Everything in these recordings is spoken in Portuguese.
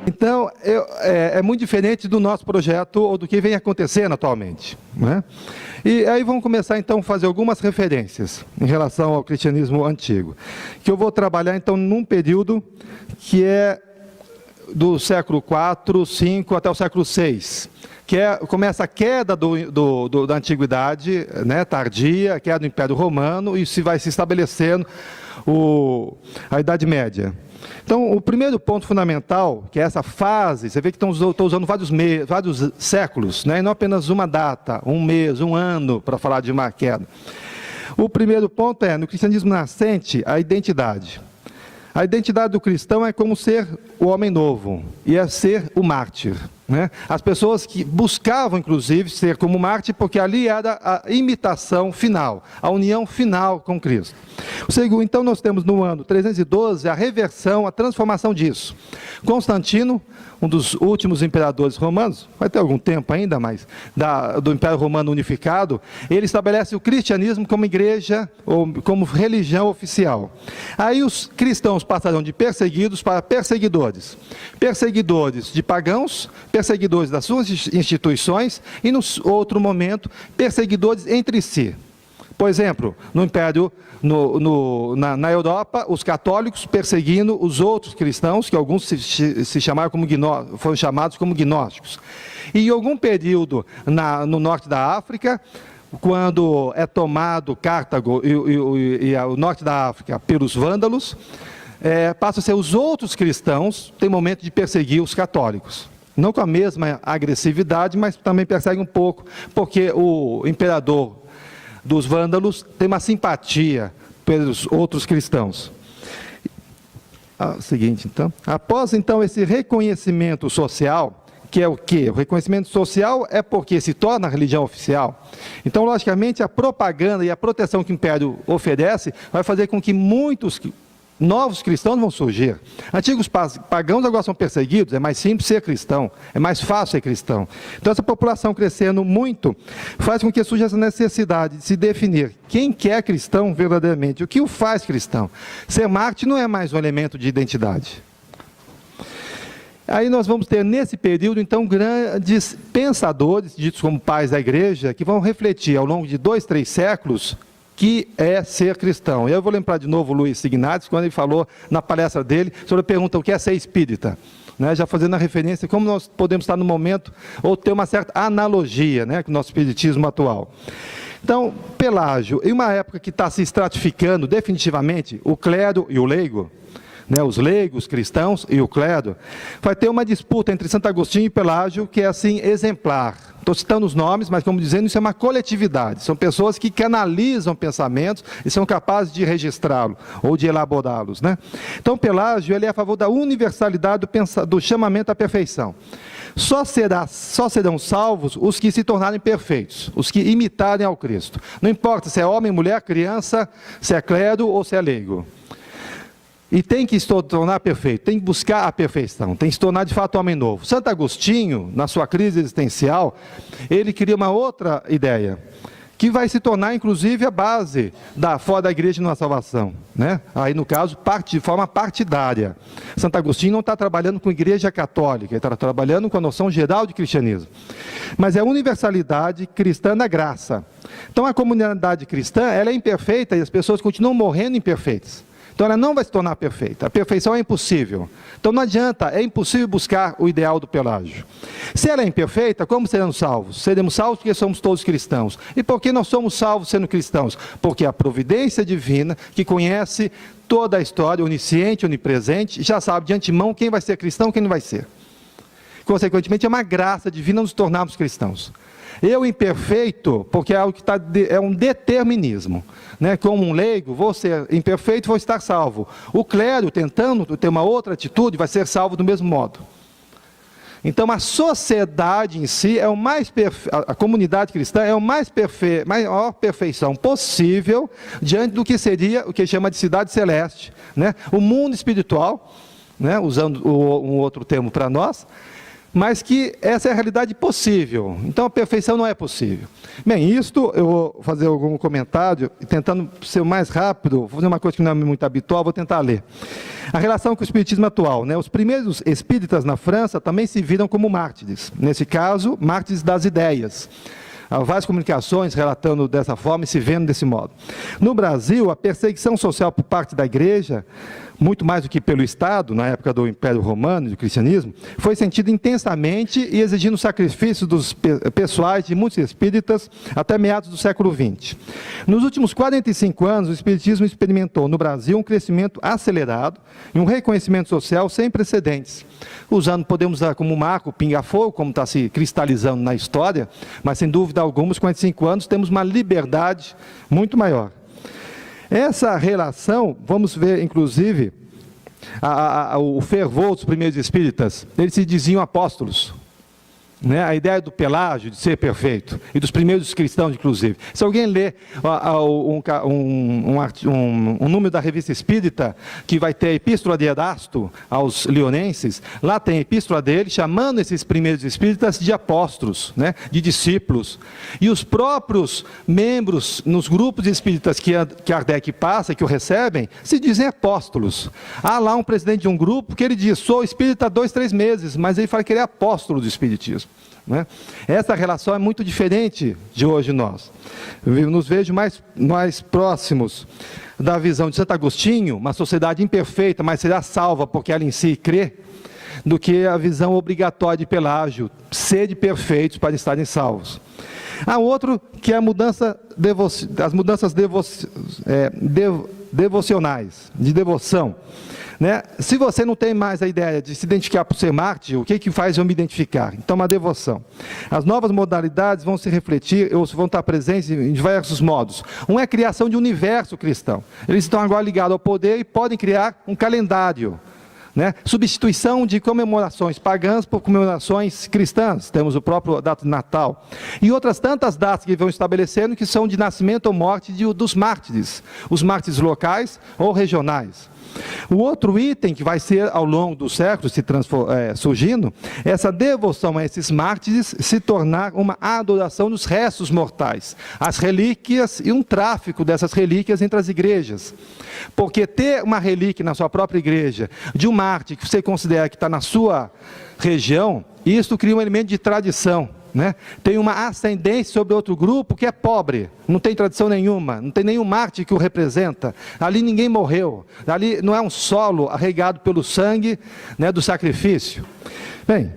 Então, é muito diferente do nosso projeto ou do que vem acontecendo atualmente, né? E aí vamos começar, então, a fazer algumas referências em relação ao cristianismo antigo, que eu vou trabalhar, então, num período que é do século IV, V até o século VI, que começa a queda da antiguidade, né, tardia, a queda do Império Romano, e se vai se estabelecendo a Idade Média. Então, o primeiro ponto fundamental, que é essa fase, você vê que estou usando vários séculos, né, e não apenas uma data, um mês, um ano, para falar de uma queda. O primeiro ponto é, no cristianismo nascente, a identidade. A identidade do cristão é como ser o homem novo, e é ser o mártir, né? As pessoas que buscavam, inclusive, ser como mártir, porque ali era a imitação final, a união final com Cristo. Então, nós temos no ano 312 a reversão, a transformação disso. Constantino, um dos últimos imperadores romanos, vai ter algum tempo ainda, mas do Império Romano unificado, ele estabelece o cristianismo como igreja, ou como religião oficial. Aí os cristãos passarão de perseguidos para perseguidores. Perseguidores de pagãos, perseguidores das suas instituições e, no outro momento, perseguidores entre si. Por exemplo, no Império, na Europa, os católicos perseguindo os outros cristãos, que alguns foram chamados como gnósticos. E em algum período no norte da África, quando é tomado Cartago e o norte da África pelos vândalos, passam a ser os outros cristãos, tem momento de perseguir os católicos. Não com a mesma agressividade, mas também persegue um pouco, porque o imperador dos vândalos tem uma simpatia pelos outros cristãos. Seguinte, então. Após, então, esse reconhecimento social, que é o quê? O reconhecimento social é porque se torna a religião oficial. Então, logicamente, a propaganda e a proteção que o Império oferece vai fazer com que muitos novos cristãos vão surgir. Antigos pagãos agora são perseguidos, é mais simples ser cristão, é mais fácil ser cristão. Então, essa população crescendo muito faz com que surja essa necessidade de se definir quem que é cristão verdadeiramente, o que o faz cristão. Ser mártir não é mais um elemento de identidade. Aí nós vamos ter nesse período, então, grandes pensadores, ditos como pais da igreja, que vão refletir ao longo de 2, 3 séculos que é ser cristão. E eu vou lembrar de novo o Luiz Ignatius, quando ele falou na palestra dele sobre a pergunta o que é ser espírita, né? Já fazendo a referência como nós podemos estar no momento, ou ter uma certa analogia, né, com o nosso espiritismo atual. Então, Pelágio, em uma época que está se estratificando definitivamente o clero e o leigo, né, os leigos, cristãos e o clero, vai ter uma disputa entre Santo Agostinho e Pelágio que é assim exemplar. Estou citando os nomes, mas como dizendo, isso é uma coletividade. São pessoas que canalizam pensamentos e são capazes de registrá-los ou de elaborá-los, né? Então, Pelágio ele é a favor da universalidade do chamamento à perfeição. Só serão salvos os que se tornarem perfeitos, os que imitarem ao Cristo. Não importa se é homem, mulher, criança, se é clero ou se é leigo. E tem que se tornar perfeito, tem que buscar a perfeição, tem que se tornar de fato homem novo. Santo Agostinho, na sua crise existencial, ele cria uma outra ideia, que vai se tornar inclusive a base fora da igreja na salvação, né? Aí no caso, de forma partidária. Santo Agostinho não está trabalhando com a igreja católica, ele está trabalhando com a noção geral de cristianismo. Mas é a universalidade cristã da graça. Então a comunidade cristã, ela é imperfeita e as pessoas continuam morrendo imperfeitas. Então ela não vai se tornar perfeita, a perfeição é impossível. Então não adianta, é impossível buscar o ideal do Pelágio. Se ela é imperfeita, como seremos salvos? Seremos salvos porque somos todos cristãos. E por que nós somos salvos sendo cristãos? Porque a providência divina, que conhece toda a história, onisciente, onipresente, já sabe de antemão quem vai ser cristão e quem não vai ser. Consequentemente, é uma graça divina nos tornarmos cristãos. Eu imperfeito, porque é algo que é um determinismo, né? Como um leigo, vou ser imperfeito, vou estar salvo. O clero, tentando ter uma outra atitude, vai ser salvo do mesmo modo. Então a sociedade em si é a comunidade cristã é a maior perfeição possível diante do que seria o que chama de cidade celeste, né? O mundo espiritual, né? Usando um outro termo para nós, mas que essa é a realidade possível. Então, a perfeição não é possível. Bem, isto eu vou fazer algum comentário, tentando ser o mais rápido, vou fazer uma coisa que não é muito habitual, vou tentar ler. A relação com o espiritismo atual, né? Os primeiros espíritas na França também se viram como mártires. Nesse caso, mártires das ideias. Há várias comunicações relatando dessa forma e se vendo desse modo. No Brasil, a perseguição social por parte da Igreja, muito mais do que pelo Estado, na época do Império Romano e do cristianismo, foi sentida intensamente e exigindo sacrifícios dos pessoais de muitos espíritas até meados do século XX. Nos últimos 45 anos, o espiritismo experimentou no Brasil um crescimento acelerado e um reconhecimento social sem precedentes. Podemos usar como marco o pinga-fogo, como está se cristalizando na história, mas sem dúvida alguma, os 45 anos temos uma liberdade muito maior. Essa relação, vamos ver inclusive o fervor dos primeiros espíritas, eles se diziam apóstolos. Né? A ideia do Pelágio, de ser perfeito, e dos primeiros cristãos, inclusive. Se alguém lê um número da Revista Espírita, que vai ter a Epístola de Erasto aos Leonenses, lá tem a epístola dele, chamando esses primeiros espíritas de apóstolos, né? De discípulos. E os próprios membros, nos grupos espíritas que Kardec passa, que o recebem, se dizem apóstolos. Há lá um presidente de um grupo que ele diz, sou espírita há 2, 3 meses, mas ele fala que ele é apóstolo do espiritismo. Né? Essa relação é muito diferente de hoje nós. Eu nos vejo mais próximos da visão de Santo Agostinho, uma sociedade imperfeita, mas será salva porque ela em si crê, do que a visão obrigatória de Pelágio, sede perfeitos para estarem salvos. Há outro que é a mudança as mudanças devocionais, de devoção. Né? Se você não tem mais a ideia de se identificar por ser mártir, o que faz eu me identificar? Então, uma devoção. As novas modalidades vão se refletir, ou vão estar presentes em diversos modos. Um é a criação de um universo cristão. Eles estão agora ligados ao poder e podem criar um calendário. Né? Substituição de comemorações pagãs por comemorações cristãs. Temos o próprio data de Natal. E outras tantas datas que vão estabelecendo que são de nascimento ou morte dos mártires. Os mártires locais ou regionais. O outro item que vai ser ao longo dos séculos surgindo, essa devoção a esses mártires se tornar uma adoração dos restos mortais, as relíquias e um tráfico dessas relíquias entre as igrejas. Porque ter uma relíquia na sua própria igreja, de um mártir que você considera que está na sua região, isso cria um elemento de tradição. Né? Tem uma ascendência sobre outro grupo que é pobre, não tem tradição nenhuma, não tem nenhum mártir que o representa, ali ninguém morreu, ali não é um solo arregado pelo sangue, né, do sacrifício. Bem,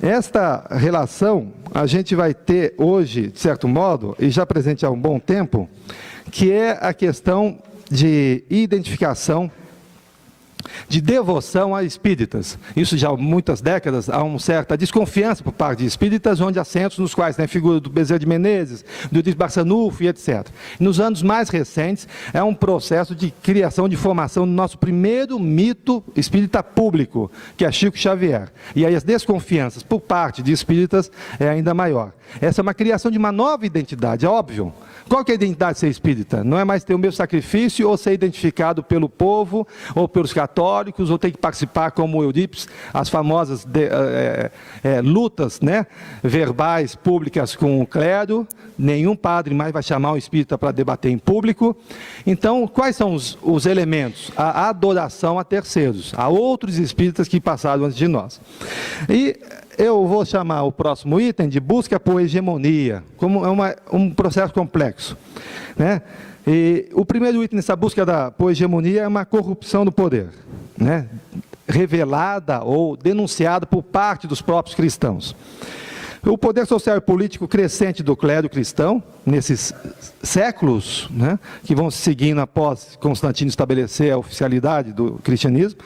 esta relação a gente vai ter hoje, de certo modo, e já presente há um bom tempo, que é a questão de identificação, de devoção a espíritas. Isso já há muitas décadas, há uma certa desconfiança por parte de espíritas, onde há centros nos quais tem a figura do Bezerra de Menezes, do Edir Barçanufo e etc. Nos anos mais recentes, é um processo de criação, de formação do nosso primeiro mito espírita público, que é Chico Xavier. E aí as desconfianças por parte de espíritas é ainda maior. Essa é uma criação de uma nova identidade, é óbvio. Qual que é a identidade de ser espírita? Não é mais ter o mesmo sacrifício, ou ser identificado pelo povo, ou pelos católicos, ou ter que participar, como Eurípides, as famosas lutas, né, verbais públicas com o clero. Nenhum padre mais vai chamar um espírita para debater em público. Então, quais são os elementos? A adoração a terceiros, a outros espíritas que passaram antes de nós. E eu vou chamar o próximo item de busca por hegemonia, como é um processo complexo. Né? E o primeiro item nessa busca por hegemonia é uma corrupção do poder, né? Revelada ou denunciada por parte dos próprios cristãos. O poder social e político crescente do clero cristão, nesses séculos, né, que vão se seguindo após Constantino estabelecer a oficialidade do cristianismo,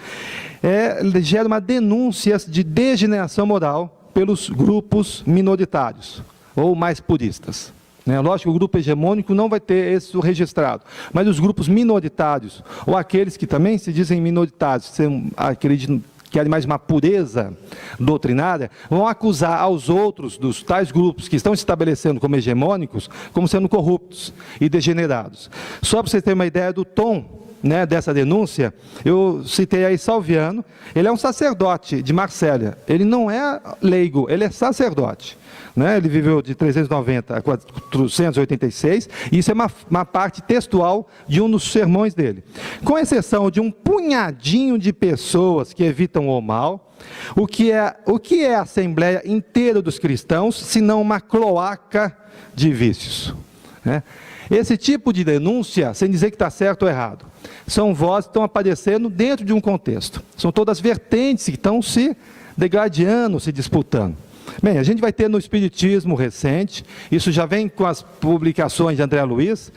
gera uma denúncia de degeneração moral pelos grupos minoritários, ou mais puristas. Lógico que o grupo hegemônico não vai ter isso registrado, mas os grupos minoritários, ou aqueles que também se dizem minoritários, acreditam querem mais uma pureza doutrinária, vão acusar aos outros dos tais grupos que estão se estabelecendo como hegemônicos, como sendo corruptos e degenerados. Só para vocês terem uma ideia do tom né, dessa denúncia, eu citei aí Salviano. Ele é um sacerdote de Marsella. Ele não é leigo, ele é sacerdote. Né? Ele viveu de 390 a 486, e isso é uma parte textual de um dos sermões dele. Com exceção de um punhadinho de pessoas que evitam o mal, o que é a Assembleia inteira dos cristãos, senão uma cloaca de vícios? Né? Esse tipo de denúncia, sem dizer que está certo ou errado, são vozes que estão aparecendo dentro de um contexto. São todas vertentes que estão se degladiando, se disputando. Bem, a gente vai ter no Espiritismo recente, isso já vem com as publicações de André Luiz,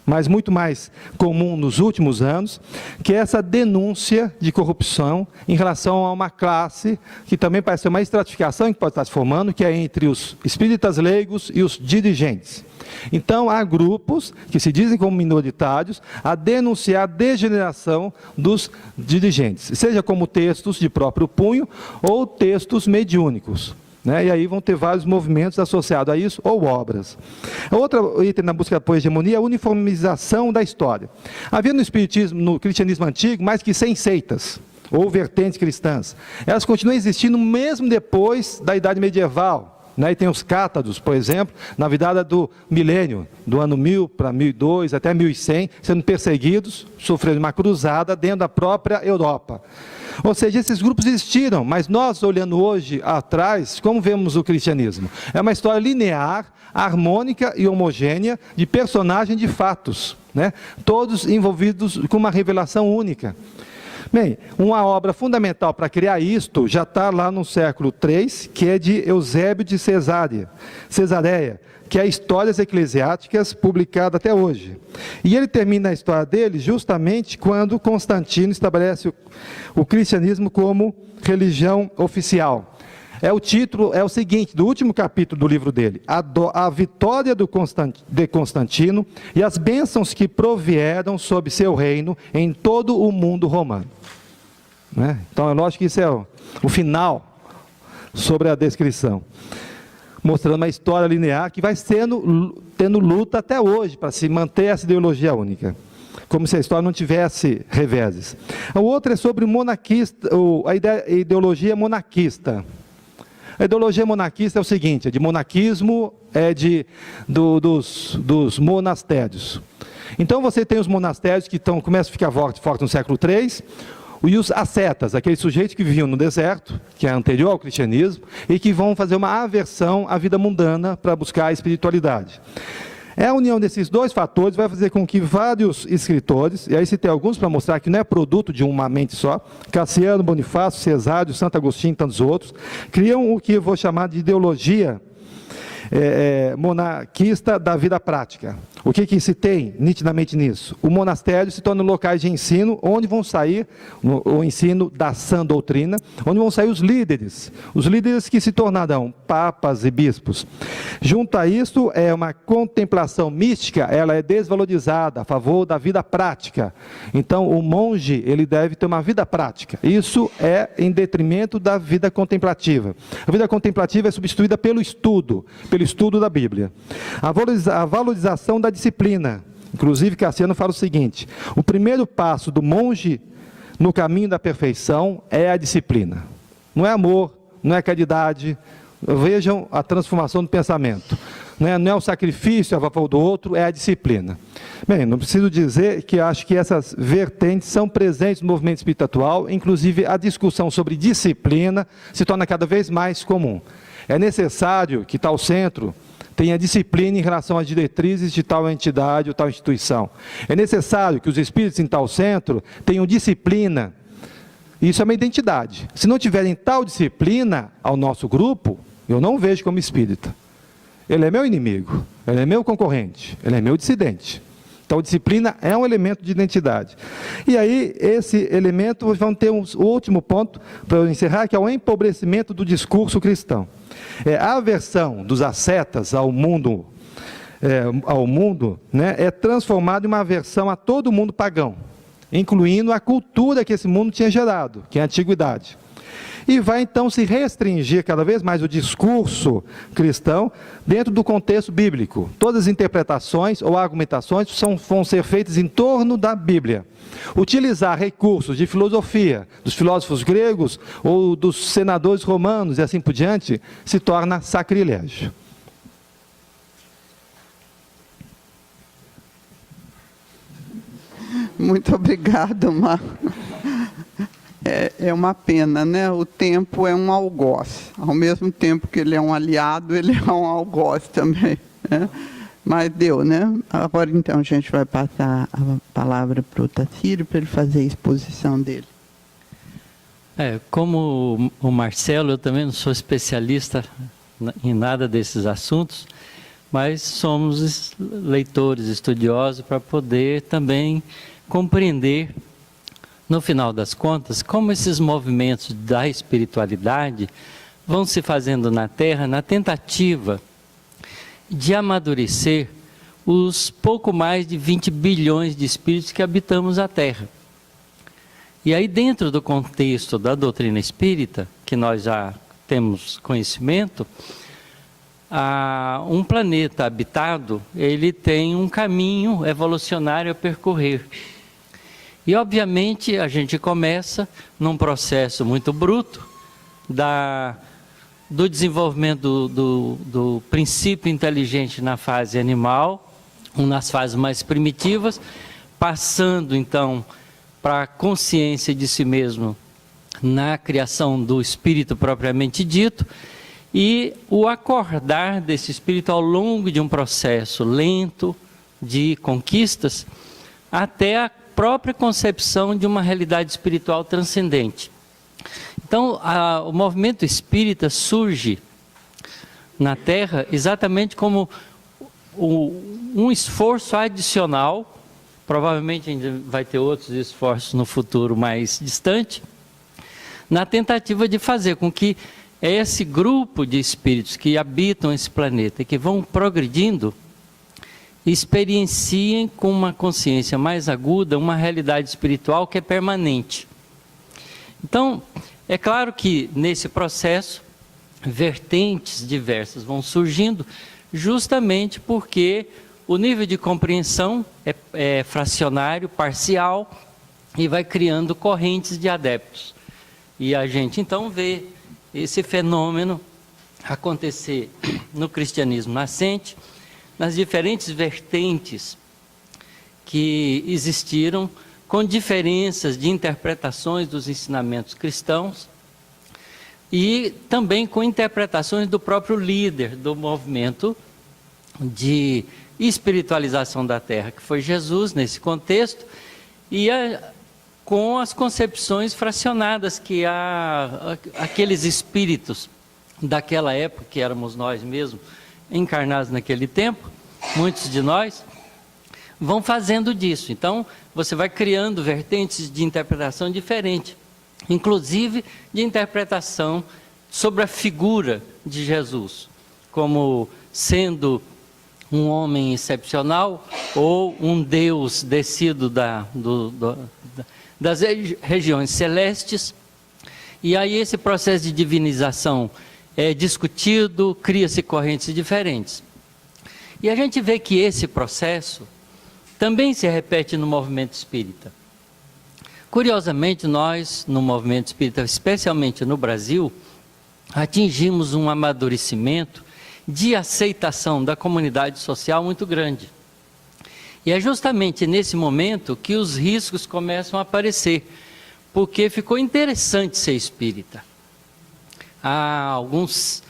mas muito mais comum nos últimos anos, que é essa denúncia de corrupção em relação a uma classe que também parece ser uma estratificação que pode estar se formando, que é entre os espíritas leigos e os dirigentes. Então, há grupos que se dizem como minoritários a denunciar a degeneração dos dirigentes, seja como textos de próprio punho ou textos mediúnicos. Né? E aí vão ter vários movimentos associados a isso, ou obras. Outro item na busca da hegemonia é a uniformização da história. Havia no espiritismo, no cristianismo antigo, mais que 100 seitas, ou vertentes cristãs. Elas continuam existindo mesmo depois da Idade Medieval. Né? E tem os cátaros, por exemplo, na virada do milênio, do ano 1000 para 1002, até 1100, sendo perseguidos, sofrendo uma cruzada dentro da própria Europa. Ou seja, esses grupos existiram, mas nós, olhando hoje atrás, como vemos o cristianismo? É uma história linear, harmônica e homogênea de personagens de fatos, né? Todos envolvidos com uma revelação única. Bem, uma obra fundamental para criar isto já está lá no século III, que é de Eusébio de Cesareia, que é Histórias Eclesiásticas, publicada até hoje. E ele termina a história dele justamente quando Constantino estabelece o cristianismo como religião oficial. O título é o seguinte, do último capítulo do livro dele: a vitória de Constantino e as bênçãos que provieram sobre seu reino em todo o mundo romano. Né? Então é lógico que isso é o final sobre a descrição, mostrando uma história linear que vai tendo luta até hoje para se manter essa ideologia única, como se a história não tivesse reveses. O outro é sobre a ideologia monarquista. A ideologia monarquista é o seguinte: é de monaquismo, dos monastérios. Então você tem os monastérios que começam a ficar fortes no século III, e os ascetas, aqueles sujeitos que viviam no deserto, que é anterior ao cristianismo, e que vão fazer uma aversão à vida mundana para buscar a espiritualidade. A união desses dois fatores vai fazer com que vários escritores, e aí citei alguns para mostrar que não é produto de uma mente só, Cassiano, Bonifácio, Cesário, Santo Agostinho e tantos outros, criam o que eu vou chamar de ideologia monarquista da vida prática. O que se tem nitidamente nisso? O monastério se torna locais de ensino, onde vão sair o ensino da sã doutrina, onde vão sair os líderes que se tornarão papas e bispos. Junto a isso, uma contemplação mística, ela é desvalorizada a favor da vida prática. Então, o monge, ele deve ter uma vida prática. Isso é em detrimento da vida contemplativa. A vida contemplativa é substituída pelo estudo da Bíblia. A valorização da disciplina. Inclusive, Cassiano fala o seguinte: o primeiro passo do monge no caminho da perfeição é a disciplina. Não é amor, não é caridade. Vejam a transformação do pensamento. Não é o sacrifício a favor do outro, é a disciplina. Bem, não preciso dizer que acho que essas vertentes são presentes no movimento espírita atual, inclusive a discussão sobre disciplina se torna cada vez mais comum. É necessário que tal centro tenha disciplina em relação às diretrizes de tal entidade ou tal instituição. É necessário que os espíritos em tal centro tenham disciplina. Isso é uma identidade. Se não tiverem tal disciplina ao nosso grupo, eu não vejo como espírita. Ele é meu inimigo, ele é meu concorrente, ele é meu dissidente. Então, disciplina é um elemento de identidade. E aí, esse elemento, vamos ter um último ponto para eu encerrar, que é o empobrecimento do discurso cristão. A aversão dos ascetas ao mundo, né, é transformada em uma aversão a todo mundo pagão, incluindo a cultura que esse mundo tinha gerado, que é a antiguidade. e vai então se restringir cada vez mais o discurso cristão dentro do contexto bíblico. Todas as interpretações ou argumentações vão ser feitas em torno da Bíblia. Utilizar recursos de filosofia dos filósofos gregos ou dos senadores romanos e assim por diante se torna sacrilégio. Muito obrigada, Marco. É uma pena, né? O tempo é um algoz. Ao mesmo tempo que ele é um aliado, ele é um algoz também, né? Mas deu, né? Agora, então, a gente vai passar a palavra para o Tacírio, para ele fazer a exposição dele. Como o Marcelo, eu também não sou especialista em nada desses assuntos, mas somos leitores, estudiosos, para poder também compreender, no final das contas, como esses movimentos da espiritualidade vão se fazendo na Terra na tentativa de amadurecer os pouco mais de 20 bilhões de espíritos que habitamos a Terra. E aí, dentro do contexto da doutrina espírita, que nós já temos conhecimento, um planeta habitado, ele tem um caminho evolucionário a percorrer. E, obviamente, a gente começa num processo muito bruto do desenvolvimento do princípio inteligente na fase animal, nas fases mais primitivas, passando, então, para a consciência de si mesmo na criação do espírito propriamente dito, e o acordar desse espírito ao longo de um processo lento de conquistas, até a própria concepção de uma realidade espiritual transcendente. Então, o movimento espírita surge na Terra exatamente como um esforço adicional, provavelmente ainda vai ter outros esforços no futuro mais distante, na tentativa de fazer com que esse grupo de espíritos que habitam esse planeta e que vão progredindo, experienciem com uma consciência mais aguda uma realidade espiritual que é permanente. Então, é claro que nesse processo, vertentes diversas vão surgindo, justamente porque o nível de compreensão é fracionário, parcial, e vai criando correntes de adeptos. E a gente então vê esse fenômeno acontecer no cristianismo nascente, nas diferentes vertentes que existiram, com diferenças de interpretações dos ensinamentos cristãos e também com interpretações do próprio líder do movimento de espiritualização da Terra, que foi Jesus nesse contexto, e com as concepções fracionadas que aqueles espíritos daquela época, que éramos nós mesmos, encarnados naquele tempo, muitos de nós, vão fazendo disso. Então, você vai criando vertentes de interpretação diferente, inclusive de interpretação sobre a figura de Jesus, como sendo um homem excepcional ou um Deus descido das regiões celestes. E aí esse processo de divinização é discutido, cria-se correntes diferentes. E a gente vê que esse processo também se repete no movimento espírita. Curiosamente, nós, no movimento espírita, especialmente no Brasil, atingimos um amadurecimento de aceitação da comunidade social muito grande. E é justamente nesse momento que os riscos começam a aparecer, porque ficou interessante ser espírita. Há alguns,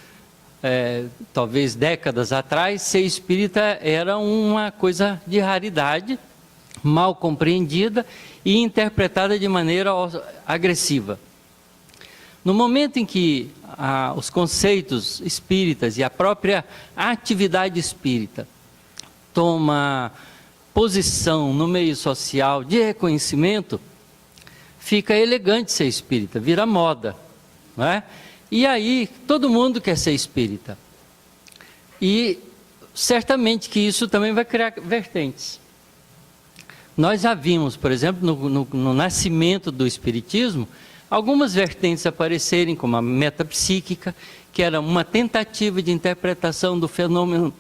talvez décadas atrás, ser espírita era uma coisa de raridade, mal compreendida e interpretada de maneira agressiva. No momento em que os conceitos espíritas e a própria atividade espírita toma posição no meio social de reconhecimento, fica elegante ser espírita, vira moda, não é? E aí todo mundo quer ser espírita. E certamente que isso também vai criar vertentes. Nós já vimos, por exemplo, no nascimento do espiritismo, algumas vertentes aparecerem, como a metapsíquica, que era uma tentativa de interpretação do fenômeno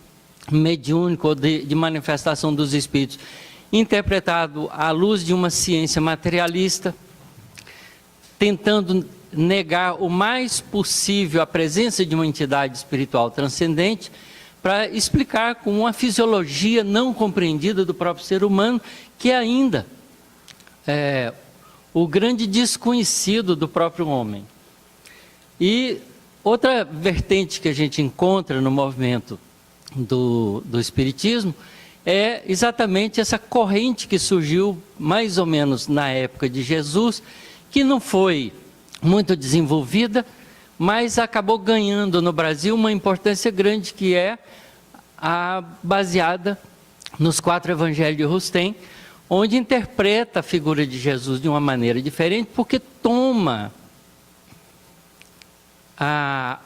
mediúnico ou de manifestação dos espíritos, interpretado à luz de uma ciência materialista, tentando negar o mais possível a presença de uma entidade espiritual transcendente, para explicar com uma fisiologia não compreendida do próprio ser humano, que ainda é o grande desconhecido do próprio homem. E outra vertente que a gente encontra no movimento do Espiritismo é exatamente essa corrente que surgiu mais ou menos na época de Jesus, que não foi muito desenvolvida, mas acabou ganhando no Brasil uma importância grande, que é a baseada nos 4 evangelhos de Rustem, onde interpreta a figura de Jesus de uma maneira diferente, porque toma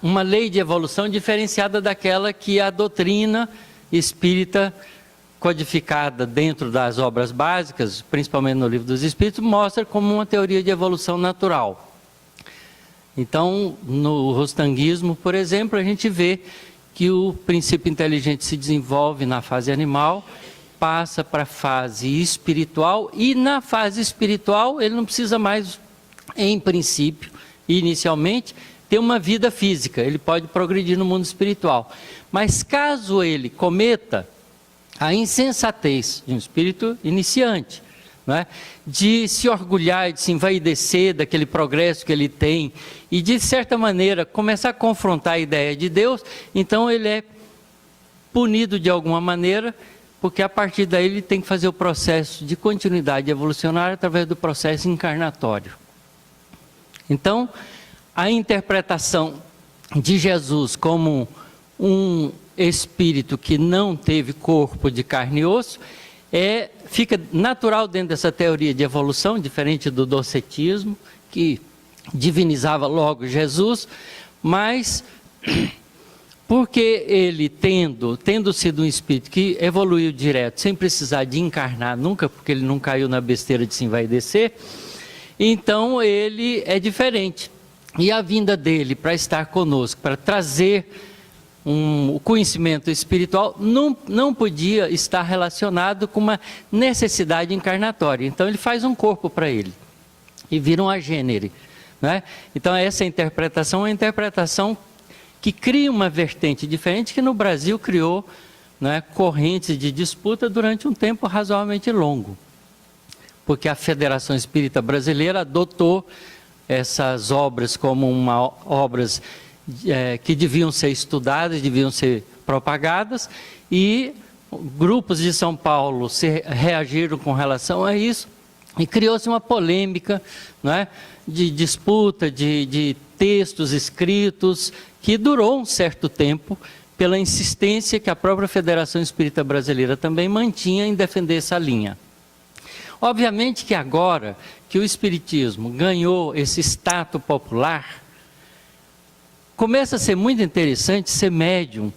uma lei de evolução diferenciada daquela que a doutrina espírita, codificada dentro das obras básicas, principalmente no Livro dos Espíritos, mostra como uma teoria de evolução natural. Então, no rostanguismo, por exemplo, a gente vê que o princípio inteligente se desenvolve na fase animal, passa para a fase espiritual, e na fase espiritual ele não precisa mais, em princípio, inicialmente, ter uma vida física, ele pode progredir no mundo espiritual. Mas caso ele cometa a insensatez de um espírito iniciante, não é? De se orgulhar, de se envaidecer daquele progresso que ele tem, e de certa maneira começar a confrontar a ideia de Deus, então ele é punido de alguma maneira, porque a partir daí ele tem que fazer o processo de continuidade evolucionária através do processo encarnatório. Então, a interpretação de Jesus como um espírito que não teve corpo de carne e osso, fica natural dentro dessa teoria de evolução, diferente do docetismo, que divinizava logo Jesus, mas porque ele, tendo sido um espírito que evoluiu direto, sem precisar de encarnar nunca, porque ele não caiu na besteira de se envaidecer, então ele é diferente. E a vinda dele para estar conosco, para trazer o conhecimento espiritual, não podia estar relacionado com uma necessidade encarnatória. Então ele faz um corpo para ele e vira um agênere, né? Então essa interpretação é uma interpretação que cria uma vertente diferente, que no Brasil criou, né, correntes de disputa durante um tempo razoavelmente longo, porque a Federação Espírita Brasileira adotou essas obras como obras que deviam ser estudadas, deviam ser propagadas, e grupos de São Paulo reagiram com relação a isso, e criou-se uma polêmica, não é, de disputa, de textos escritos, que durou um certo tempo, pela insistência que a própria Federação Espírita Brasileira também mantinha em defender essa linha. Obviamente que agora que o Espiritismo ganhou esse status popular, começa a ser muito interessante ser médium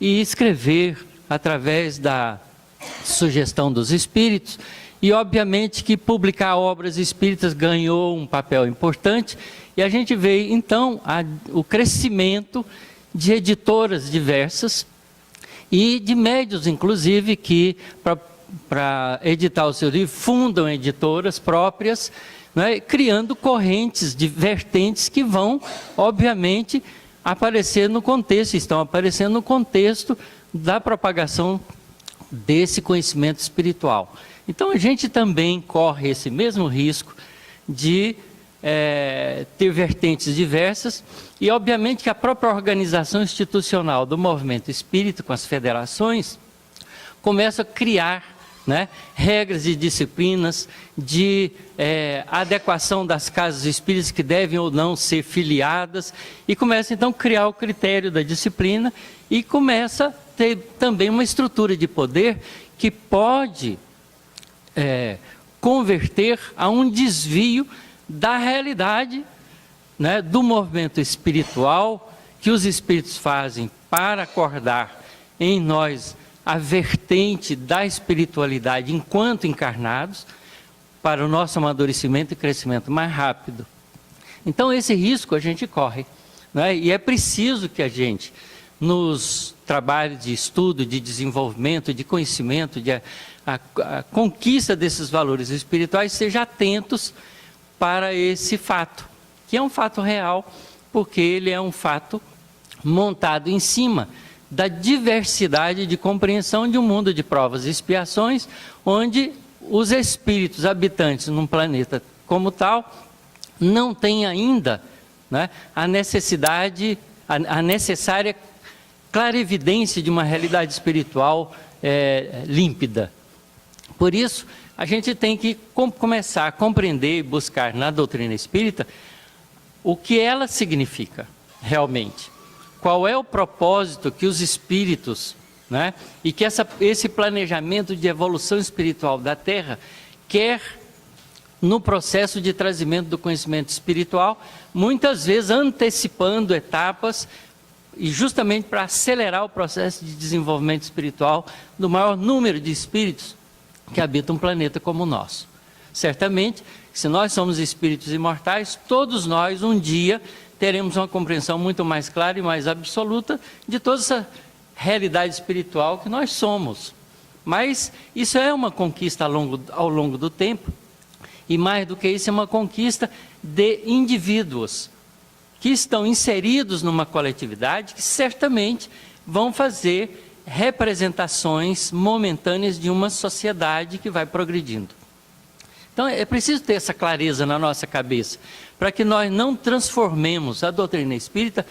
e escrever através da sugestão dos espíritos, e obviamente que publicar obras espíritas ganhou um papel importante, e a gente vê então o crescimento de editoras diversas e de médiuns, inclusive, que para editar o seu livro fundam editoras próprias, né, criando correntes de vertentes que vão, obviamente, aparecer no contexto, estão aparecendo no contexto da propagação desse conhecimento espiritual. Então a gente também corre esse mesmo risco de ter vertentes diversas, e obviamente que a própria organização institucional do movimento espírita, com as federações, começa a criar, né, regras e disciplinas de adequação das casas espíritas que devem ou não ser filiadas, e começa então a criar o critério da disciplina, e começa a ter também uma estrutura de poder que pode converter a um desvio da realidade, né, do movimento espiritual que os espíritos fazem para acordar em nós a vertente da espiritualidade enquanto encarnados, para o nosso amadurecimento e crescimento mais rápido. Então, esse risco a gente corre, né? E é preciso que a gente, nos trabalhos de estudo, de desenvolvimento, de conhecimento, a conquista desses valores espirituais, seja atentos para esse fato, que é um fato real, porque ele é um fato montado em cima da diversidade de compreensão de um mundo de provas e expiações, onde os espíritos habitantes num planeta como tal não têm ainda, né, a necessidade, a necessária clarividência de uma realidade espiritual límpida. Por isso, a gente tem que começar a compreender e buscar na doutrina espírita o que ela significa realmente. Qual é o propósito que os espíritos, né, e que esse planejamento de evolução espiritual da Terra quer no processo de trazimento do conhecimento espiritual, muitas vezes antecipando etapas, e justamente para acelerar o processo de desenvolvimento espiritual do maior número de espíritos que habitam um planeta como o nosso. Certamente, se nós somos espíritos imortais, todos nós um dia teremos uma compreensão muito mais clara e mais absoluta de toda essa realidade espiritual que nós somos. Mas isso é uma conquista ao longo do tempo, e mais do que isso, é uma conquista de indivíduos que estão inseridos numa coletividade, que certamente vão fazer representações momentâneas de uma sociedade que vai progredindo. Então é preciso ter essa clareza na nossa cabeça, para que nós não transformemos a doutrina espírita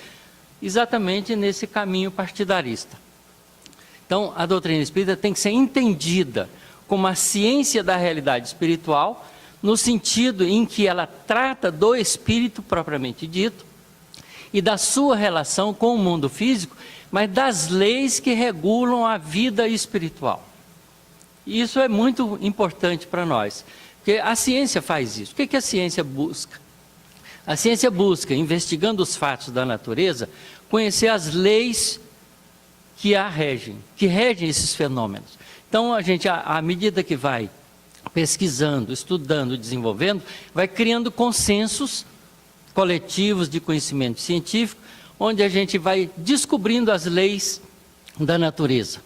exatamente nesse caminho partidarista. Então a doutrina espírita tem que ser entendida como a ciência da realidade espiritual, no sentido em que ela trata do espírito propriamente dito, e da sua relação com o mundo físico, mas das leis que regulam a vida espiritual. E isso é muito importante para nós, porque a ciência faz isso. O que a ciência busca? A ciência busca, investigando os fatos da natureza, conhecer as leis que a regem, que regem esses fenômenos. Então, a gente, à medida que vai pesquisando, estudando, desenvolvendo, vai criando consensos coletivos de conhecimento científico, onde a gente vai descobrindo as leis da natureza.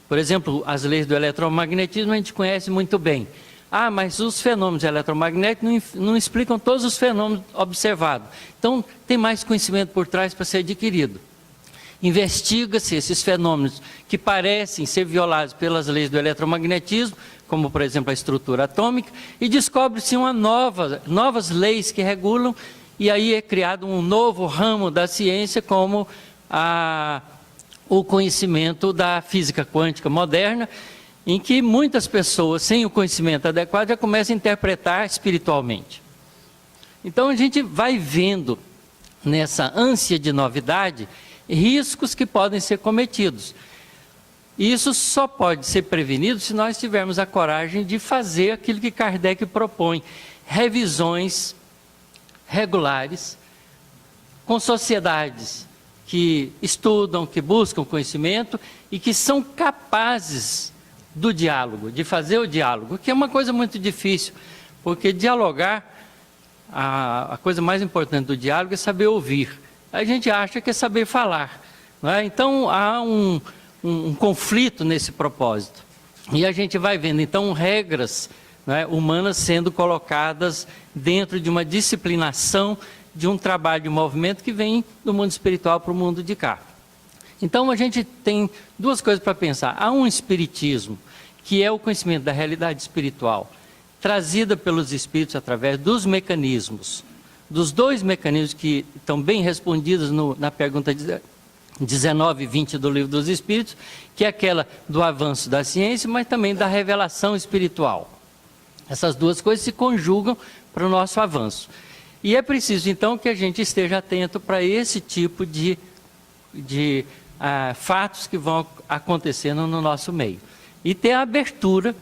Por exemplo, as leis do eletromagnetismo a gente conhece muito bem. Ah, mas os fenômenos eletromagnéticos não explicam todos os fenômenos observados. Então, tem mais conhecimento por trás para ser adquirido. Investiga-se esses fenômenos que parecem ser violados pelas leis do eletromagnetismo, como, por exemplo, a estrutura atômica, e descobre-se novas leis que regulam, e aí é criado um novo ramo da ciência, como o conhecimento da física quântica moderna, em que muitas pessoas, sem o conhecimento adequado, já começam a interpretar espiritualmente. Então, a gente vai vendo, nessa ânsia de novidade, riscos que podem ser cometidos. E isso só pode ser prevenido se nós tivermos a coragem de fazer aquilo que Kardec propõe: revisões regulares, com sociedades que estudam, que buscam conhecimento e que são capazes do diálogo, de fazer o diálogo, que é uma coisa muito difícil, porque dialogar, a coisa mais importante do diálogo é saber ouvir. A gente acha que é saber falar, não é? Então há um conflito nesse propósito. E a gente vai vendo, então, regras, não é, humanas sendo colocadas dentro de uma disciplinação, de um trabalho de movimento que vem do mundo espiritual para o mundo de cá. Então a gente tem duas coisas para pensar. Há um espiritismo, que é o conhecimento da realidade espiritual, trazida pelos espíritos através dos mecanismos, dos dois mecanismos que estão bem respondidos na pergunta 19 e 20 do Livro dos Espíritos, que é aquela do avanço da ciência, mas também da revelação espiritual. Essas duas coisas se conjugam para o nosso avanço. E é preciso, então, que a gente esteja atento para esse tipo de fatos que vão acontecendo no nosso meio. E ter a abertura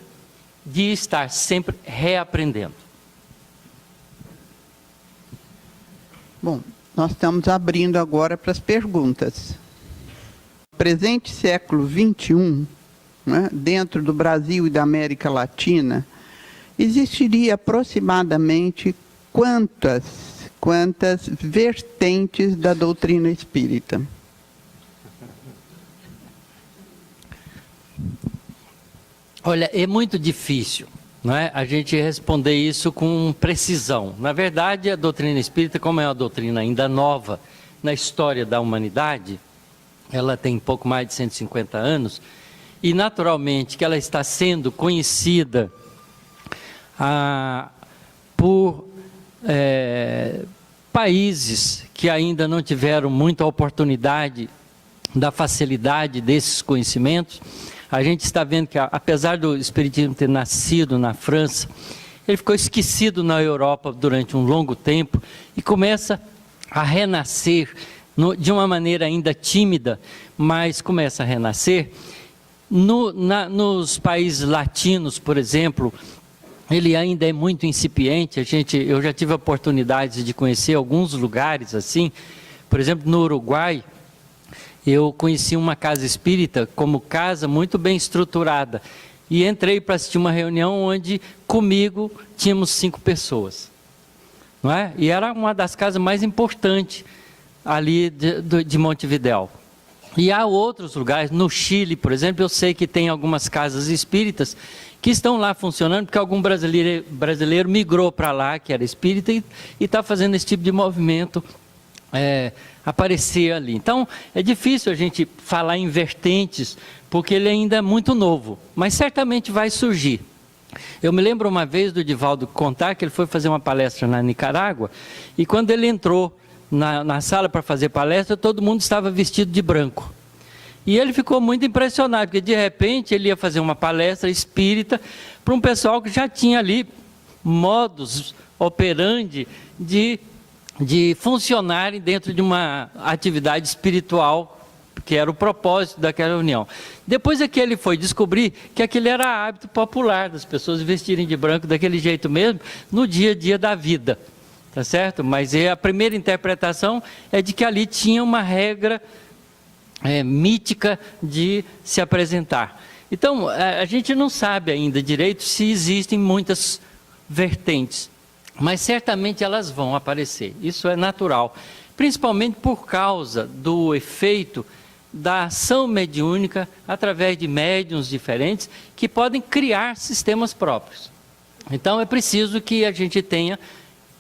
de estar sempre reaprendendo. Bom, nós estamos abrindo agora para as perguntas. No presente século XXI, né, dentro do Brasil e da América Latina, existiria aproximadamente quantas quantas vertentes da doutrina espírita? Olha, é muito difícil, não é, a gente responder isso com precisão. Na verdade, a doutrina espírita, como é uma doutrina ainda nova na história da humanidade, ela tem pouco mais de 150 anos, e naturalmente que ela está sendo conhecida por países que ainda não tiveram muita oportunidade da facilidade desses conhecimentos. A gente está vendo que, apesar do Espiritismo ter nascido na França, ele ficou esquecido na Europa durante um longo tempo e começa a renascer de uma maneira ainda tímida, mas começa a renascer. Nos países latinos, por exemplo, ele ainda é muito incipiente. Eu já tive a oportunidade de conhecer alguns lugares assim. Por exemplo, no Uruguai, eu conheci uma casa espírita como casa muito bem estruturada. E entrei para assistir uma reunião onde comigo tínhamos 5 pessoas. Não é? E era uma das casas mais importantes ali de Montevidéu. E há outros lugares, no Chile, por exemplo, eu sei que tem algumas casas espíritas que estão lá funcionando, porque algum brasileiro migrou para lá, que era espírita, e está fazendo esse tipo de movimento aparecer ali. Então, é difícil a gente falar em vertentes, porque ele ainda é muito novo, mas certamente vai surgir. Eu me lembro uma vez do Divaldo contar que ele foi fazer uma palestra na Nicarágua, e quando ele entrou na sala para fazer palestra, todo mundo estava vestido de branco. E ele ficou muito impressionado, porque de repente ele ia fazer uma palestra espírita para um pessoal que já tinha ali modus operandi de funcionarem dentro de uma atividade espiritual, que era o propósito daquela reunião. Depois é que ele foi descobrir que aquele era hábito popular, das pessoas vestirem de branco daquele jeito mesmo, no dia a dia da vida, tá certo? Mas a primeira interpretação é de que ali tinha uma regra mítica de se apresentar. Então, a gente não sabe ainda direito se existem muitas vertentes, mas certamente elas vão aparecer, isso é natural, principalmente por causa do efeito da ação mediúnica através de médiuns diferentes que podem criar sistemas próprios. Então é preciso que a gente tenha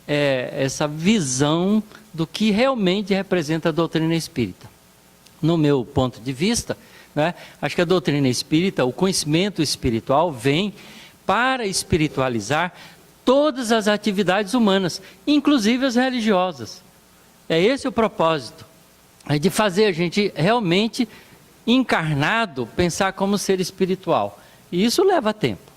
essa visão do que realmente representa a doutrina espírita. No meu ponto de vista, né, acho que a doutrina espírita, o conhecimento espiritual vem para espiritualizar todas as atividades humanas, inclusive as religiosas. É esse o propósito, é de fazer a gente realmente encarnado pensar como ser espiritual. E isso leva tempo.